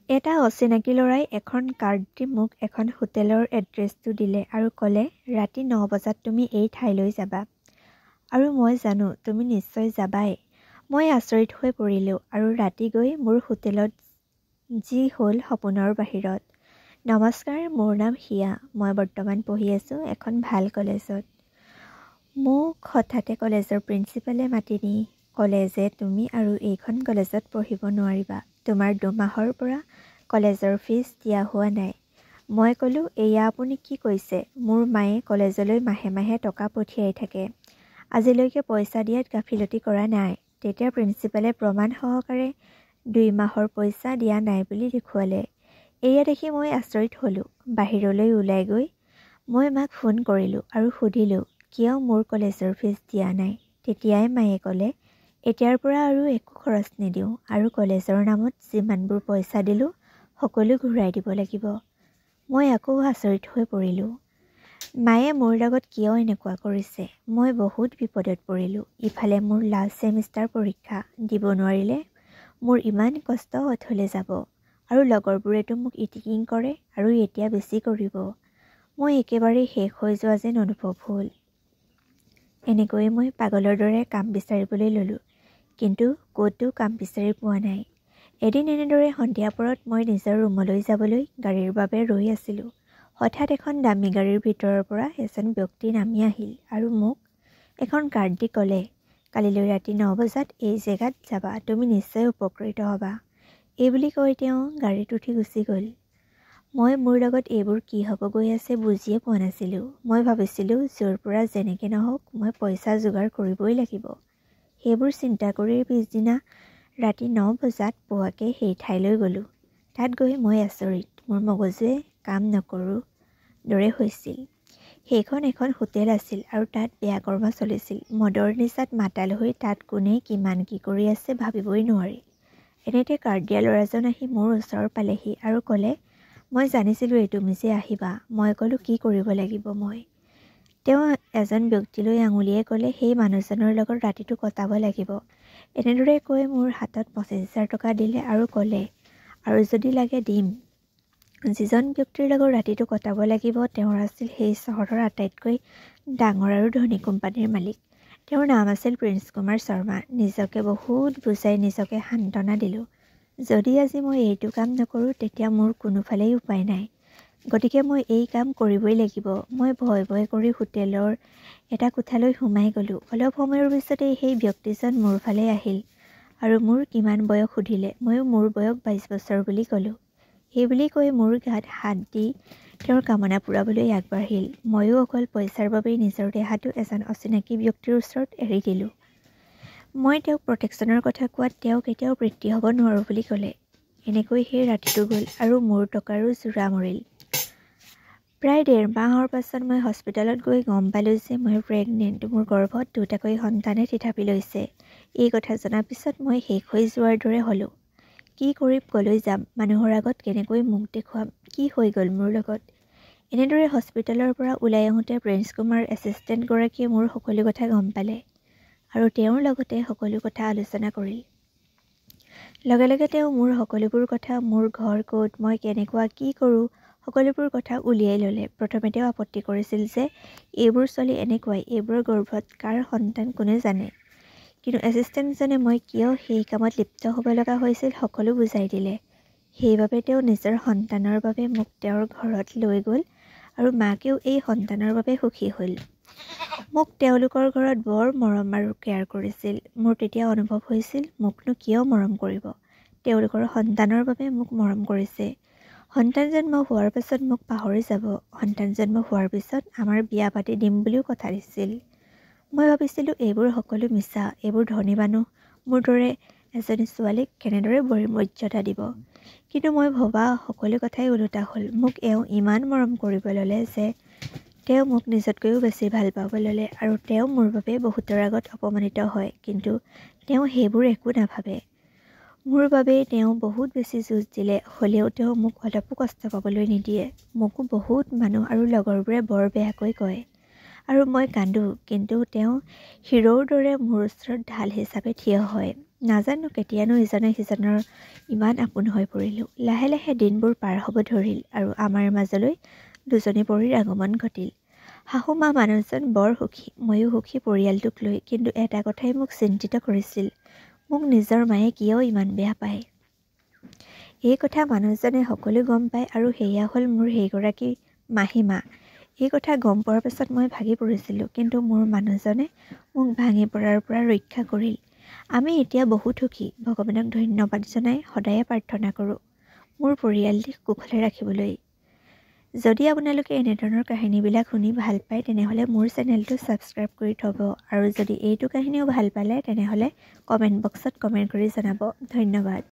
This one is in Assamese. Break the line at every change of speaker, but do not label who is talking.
এটা অচিনাকি ল'ৰাই এখন কাৰ্ড দি মোক এখন হোটেলৰ এড্ৰেছটো দিলে আৰু ক'লে ৰাতি 9 বজাত তুমি এই ঠাইলৈ যাবা। আৰু মই জানো তুমি নিশ্চয় যাবাই। মই আচৰিত হৈ পৰিলোঁ আৰু ৰাতি গৈ মোৰ হোটেলত যি হ'ল সপোনৰ বাহিৰত। নমস্কাৰ, মোৰ নাম হিয়া। মই বৰ্তমান পঢ়ি আছোঁ এখন ভাল কলেজত। মোক হঠাতে কলেজৰ প্ৰিন্সিপালে মাতি নি ক'লে যে তুমি আৰু এইখন কলেজত পঢ়িব নোৱাৰিবা। তোমাৰ 2 মাহৰ পৰা কলেজৰ ফিজ দিয়া হোৱা নাই। মই ক'লোঁ, এয়া আপুনি কি কৈছে? মোৰ মায়ে কলেজলৈ মাহে মাহে টকা পঠিয়াই থাকে। আজিলৈকে পইচা দিয়াত গাফিলতি কৰা নাই। তেতিয়া প্ৰিন্সিপালে প্ৰমাণ সহকাৰে 2 মাহৰ পইচা দিয়া নাই বুলি দেখুৱালে। এয়া দেখি মই আচৰিত হ'লোঁ। বাহিৰলৈ ওলাই গৈ মই মাক ফোন কৰিলোঁ আৰু সুধিলোঁ কিয় মোৰ কলেজৰ ফিজ দিয়া নাই। তেতিয়াই মায়ে ক'লে, এতিয়াৰ পৰা আৰু একো খৰচ নিদিওঁ আৰু কলেজৰ নামত যিমানবোৰ পইচা দিলোঁ সকলো ঘূৰাই দিব লাগিব। মই আকৌ আচৰিত হৈ পৰিলোঁ। মায়ে মোৰ লগত কিয় এনেকুৱা কৰিছে? মই বহুত বিপদত পৰিলোঁ। ইফালে মোৰ লাষ্ট ছেমিষ্টাৰ পৰীক্ষা দিব নোৱাৰিলে মোৰ ইমান কষ্ট অথলে যাব আৰু লগৰবোৰেতো মোক ইটিকিং কৰে আৰু এতিয়া বেছি কৰিব। মই একেবাৰে শেষ হৈ যোৱা যেন অনুভৱ হ'ল। এনেকৈ মই পাগলৰ দৰে কাম বিচাৰিবলৈ ল'লোঁ, কিন্তু ক'তো কাম বিচাৰি পোৱা নাই। এদিন এনেদৰে সন্ধিয়া পৰত মই নিজৰ ৰুমলৈ যাবলৈ গাড়ীৰ বাবে ৰৈ আছিলোঁ। হঠাৎ এখন দামী গাড়ীৰ ভিতৰৰ পৰা এজন ব্যক্তি নামি আহিল আৰু মোক এখন কাৰ্ড দি ক'লে, কালিলৈ ৰাতি 9 বজাত এই জেগাত যাবা, তুমি নিশ্চয় উপকৃত হ'বা। এইবুলি কৈ তেওঁ গাড়ীত উঠি গুচি গ'ল। মই মোৰ লগত এইবোৰ কি হ'ব গৈ আছে বুজিয়ে পোৱা নাছিলোঁ। মই ভাবিছিলোঁ য'ৰ পৰা যেনেকৈ নহওক মই পইচা যোগাৰ কৰিবই লাগিব। সেইবোৰ চিন্তা কৰি পিছদিনা ৰাতি 9 বজাত পোৱাকৈ সেই ঠাইলৈ গ'লোঁ। তাত গৈ মই আচৰিত, মোৰ মগজুৱে কাম নকৰোঁ দৰে হৈছিল। সেইখন এখন হোটেল আছিল আৰু তাত বেয়া কৰ্ম চলিছিল। মদৰ নিচাত মাতাল হৈ তাত কোনে কিমান কি কৰি আছে ভাবিবই নোৱাৰি। এনেতে কাৰ্ড দিয়া ল'ৰাজন আহি মোৰ ওচৰ পালেহি আৰু ক'লে, মই জানিছিলোঁ এই তুমি যে আহিবা। মই ক'লোঁ, কি কৰিব লাগিব মই? তেওঁ এজন ব্যক্তিলৈ আঙুলিয়াই ক'লে, সেই মানুহজনৰ লগত ৰাতিটো কটাব লাগিব। এনেদৰে কৈ মোৰ হাতত 25,000 টকা দিলে আৰু ক'লে, আৰু যদি লাগে দিম। যিজন ব্যক্তিৰ লগত ৰাতিটো কটাব লাগিব তেওঁৰ আছিল সেই চহৰৰ আটাইতকৈ ডাঙৰ আৰু ধনী কোম্পানীৰ মালিক। তেওঁৰ নাম আছিল প্ৰিন্স কুমাৰ শৰ্মা। নিজকে বহুত বুজাই নিজকে সান্তনা দিলোঁ। যদি আজি মই এইটো কাম নকৰোঁ তেতিয়া মোৰ কোনোফালেই উপায় নাই। গতিকে মই এই কাম কৰিবই লাগিব। মই ভয় ভয় কৰি হোটেলৰ এটা কোঠালৈ সোমাই গ'লোঁ। অলপ সময়ৰ পিছতেই সেই ব্যক্তিজন মোৰ ফালে আহিল আৰু মোৰ কিমান বয়স সুধিলে। ময়ো মোৰ বয়স 22 বছৰ বুলি ক'লোঁ। এইবুলি কৈ মোৰ গাত হাত দি তেওঁৰ কামনা পূৰাবলৈ আগবাঢ়িল। ময়ো অকল পইচাৰ বাবেই নিজৰ দেহাটো এজন অচিনাকি ব্যক্তিৰ ওচৰত এৰি দিলোঁ। মই তেওঁক প্ৰটেকশ্যনৰ কথা কোৱাত তেওঁ কেতিয়াও বৃদ্ধি হ'ব নোৱাৰোঁ বুলি ক'লে। এনেকৈ সেই ৰাতিটো গ'ল আৰু মোৰ টকাৰো জোৰা মৰিল। প্ৰায় 1.5 মাহৰ পাছত মই হস্পিটেলত গৈ গম পালোঁ যে মই প্ৰেগনেণ্ট। মোৰ গৰ্ভত 2টাকৈ সন্তানে থিতাপি লৈছে। এই কথা জনাৰ পিছত মই শেষ হৈ যোৱাৰ দৰে হ'লোঁ। কি কৰিম, ক'লৈ যাম, মানুহৰ আগত কেনেকৈ মুখ দেখুৱাম, কি হৈ গ'ল মোৰ লগত? এনেদৰে হস্পিটেলৰ পৰা ওলাই আহোঁতে প্ৰিন্স কুমাৰ এছিষ্টেণ্টগৰাকীয়ে মোৰ সকলো কথা গম পালে আৰু তেওঁৰ লগতে সকলো কথা আলোচনা কৰিল। লগে লগে তেওঁ মোৰ সকলোবোৰ কথা, মোৰ ঘৰ ক'ত, মই কেনেকুৱা, কি কৰোঁ, সকলোবোৰ কথা উলিয়াই ল'লে। প্ৰথমে তেওঁ আপত্তি কৰিছিল যে এইবোৰ ছোৱালী এনেকুৱাই, এইবোৰৰ গৰ্ভত কাৰ সন্তান কোনে জানে। কিন্তু এছিষ্টেণ্টজনে মই কিয় সেই কামত লিপ্ত হ'ব লগা হৈছিল সকলো বুজাই দিলে। সেইবাবে তেওঁ নিজৰ সন্তানৰ বাবে মোক তেওঁৰ ঘৰত লৈ গ'ল আৰু মাকেও এই সন্তানৰ বাবে সুখী হ'ল। মোক তেওঁলোকৰ ঘৰত বৰ মৰম আৰু কেয়াৰ কৰিছিল। মোৰ তেতিয়া অনুভৱ হৈছিল, মোকনো কিয় মৰম কৰিব? তেওঁলোকৰ সন্তানৰ বাবে মোক মৰম কৰিছে। সন্তান জন্ম হোৱাৰ পিছত মোক পাহৰি যাব। সন্তান জন্ম হোৱাৰ পিছত আমাৰ বিয়া পাতি দিম বুলিও কথা দিছিল। মই ভাবিছিলোঁ এইবোৰ সকলো মিছা। এইবোৰ ধনী মানুহ মোৰ দৰে এজনী ছোৱালীক কেনেদৰে মৰ্যাদা দিব। কিন্তু মই ভবা সকলো কথাই ওলোটা হ'ল। মোক এওঁ ইমান মৰম কৰিব ল'লে যে তেওঁ মোক নিজতকৈও বেছি ভাল পাব ল'লে আৰু তেওঁ মোৰ বাবে বহুতৰ আগত অপমানিত হয়। কিন্তু তেওঁ সেইবোৰ একো নাভাবে। মোৰ বাবে তেওঁ বহুত বেছি যুঁজ দিলে, হ'লেও তেওঁ মোক অলপো কষ্ট পাবলৈ নিদিয়ে। মোকো বহুত মানুহ আৰু লগৰবোৰে বৰ বেয়াকৈ কয় আৰু মই কান্দো, কিন্তু তেওঁ হিৰোৰ দৰে মোৰ ওচৰত ঢাল হিচাপে থিয় হয়। নাজানো কেতিয়ানো ইজনে সিজনৰ ইমান আপোন হৈ পৰিলোঁ। লাহে লাহে দিনবোৰ পাৰ হ'ব ধৰিল আৰু আমাৰ মাজলৈ দুজনী পৰীৰ আগমন ঘটিল। শাহু মা মানুহজন বৰ সুখী, ময়ো সুখী পৰিয়ালটোক লৈ। কিন্তু এটা কথাই মোক চিন্তিত কৰিছিল, মোক নিজৰ মায়ে কিয় ইমান বেয়া পায়। এই কথা মানুহজনে সকলো গম পায় আৰু সেয়া হ'ল মোৰ সেইগৰাকী মাহীমা। এই কথা গম পোৱাৰ পাছত মই ভাগি পৰিছিলোঁ, কিন্তু মোৰ মানুহজনে মোক ভাঙি পৰাৰ পৰা ৰক্ষা কৰিল। আমি এতিয়া বহুত সুখী। ভগৱানক ধন্যবাদ জনাই সদায়ে প্ৰাৰ্থনা কৰোঁ মোৰ পৰিয়ালটিক কুশলে ৰাখিবলৈ। যদি আপোনালোকে এনেধৰণৰ কাহিনীবিলাক শুনি ভাল পায় তেনেহ'লে মোৰ চেনেলটো ছাবস্ক্ৰাইব কৰি থ'ব, আৰু যদি এইটো কাহিনীও ভাল পালে তেনেহ'লে কমেণ্ট বক্সত কমেণ্ট কৰি জনাব। ধন্যবাদ।